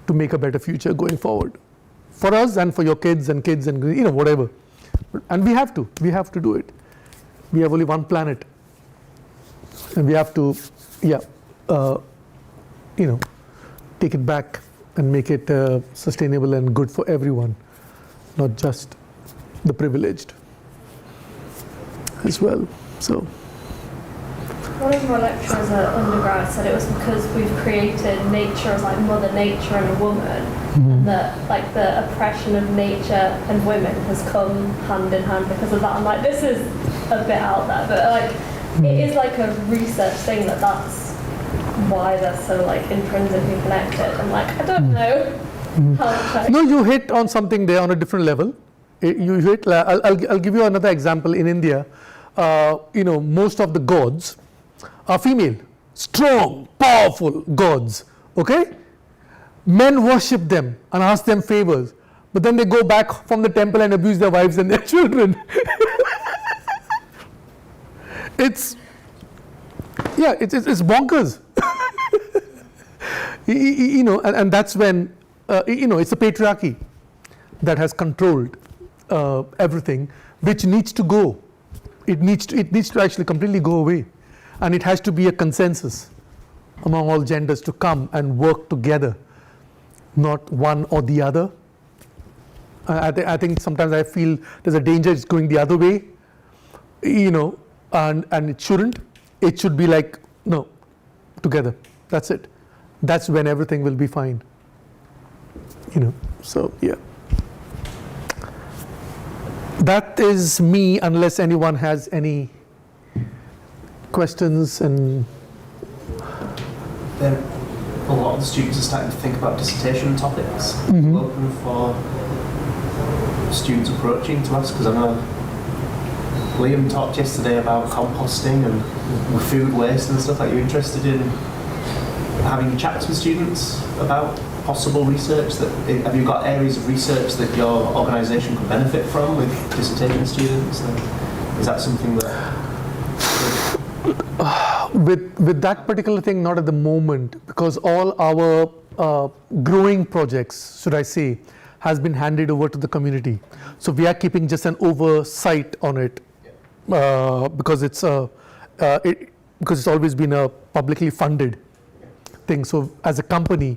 to make a better future going forward. For us and for your kids and whatever. And we have to do it. We have only one planet. And we have to, take it back and make it sustainable and good for everyone, not just the privileged as well. So. One of my lecturers at undergrad said it was because we've created nature as like Mother Nature and a woman, and that like the oppression of nature and women has come hand in hand because of that. I'm like, this is a bit out there, but like it is like a research thing that's why they're so like intrinsically connected. I'm like, I don't know how to check. No, you hit on something there on a different level. I'll give you another example. In India, most of the gods are female, strong, powerful gods, okay? Men worship them and ask them favors, but then they go back from the temple and abuse their wives and their children. It's bonkers. And that's when, it's the patriarchy that has controlled everything, which needs to go. It needs to actually completely go away. And it has to be a consensus among all genders to come and work together, not one or the other. I think sometimes I feel there's a danger it's going the other way, and it shouldn't. It should be like, no, together. That's it. That's when everything will be fine. So yeah. That is me, unless anyone has any questions. And Then a lot of the students are starting to think about dissertation topics. Mhm. Open for students approaching to us, because I know Liam talked yesterday about composting and food waste and stuff. Are you interested in having chats with students about possible research? Have you got areas of research that your organisation could benefit from with dissertation students? And is that something that... With that particular thing, not at the moment, because all our growing projects, should I say, has been handed over to the community. So we are keeping just an oversight on it, because it's always been a publicly funded thing. So as a company,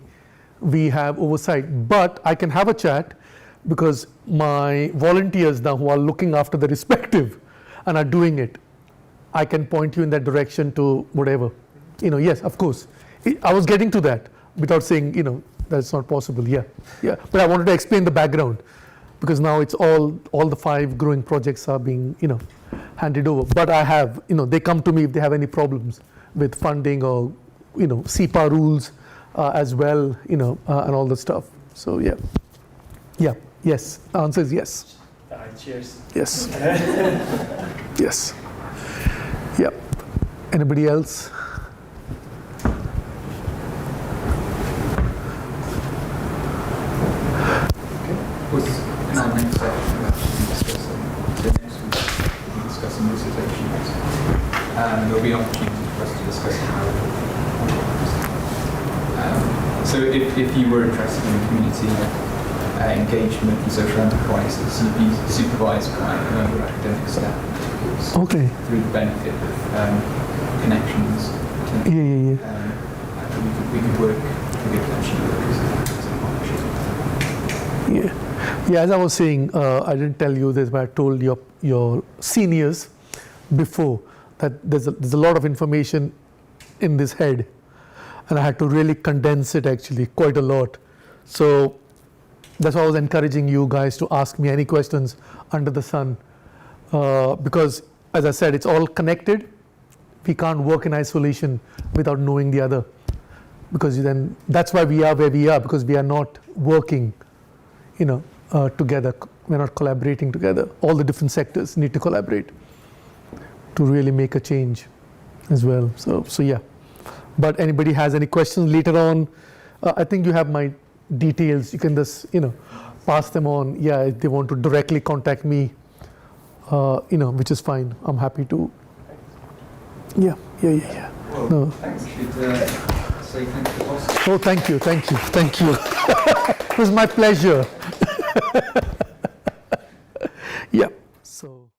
we have oversight. But I can have a chat, because my volunteers now who are looking after the respective and are doing it, I can point you in that direction to whatever. Yes, of course. I was getting to that without saying, that's not possible. Yeah. But I wanted to explain the background, because now it's all the 5 growing projects are being, handed over. But I have, they come to me if they have any problems with funding or, SEPA rules as well, and all the stuff. So yeah. Yes. The answer is yes. Cheers. Yes. Yes. Yep. Anybody else? Was in our next section discussing dissertations, and there'll be an opportunity for us to discuss so if you were interested in community engagement and social enterprises, you'd be supervised by a number of academic staff. Okay. Through the benefit of connections. Yeah. We could work with a partnership. Yeah, as I was saying, I didn't tell you this, but I told your seniors before that there's a lot of information in this head, and I had to really condense it actually quite a lot. So that's why I was encouraging you guys to ask me any questions under the sun, because as I said, it's all connected. We can't work in isolation without knowing the other, because then that's why we are where we are, because we are not working together. We're not collaborating together. All the different sectors need to collaborate to really make a change as well. So yeah. But anybody has any questions later on, I think you have my details. You can just pass them on. Yeah, if they want to directly contact me, which is fine. I'm happy to. Yeah. Well, No. thanks. We should say thank you, Bosco. Oh, thank you. It was my pleasure. Yeah. So.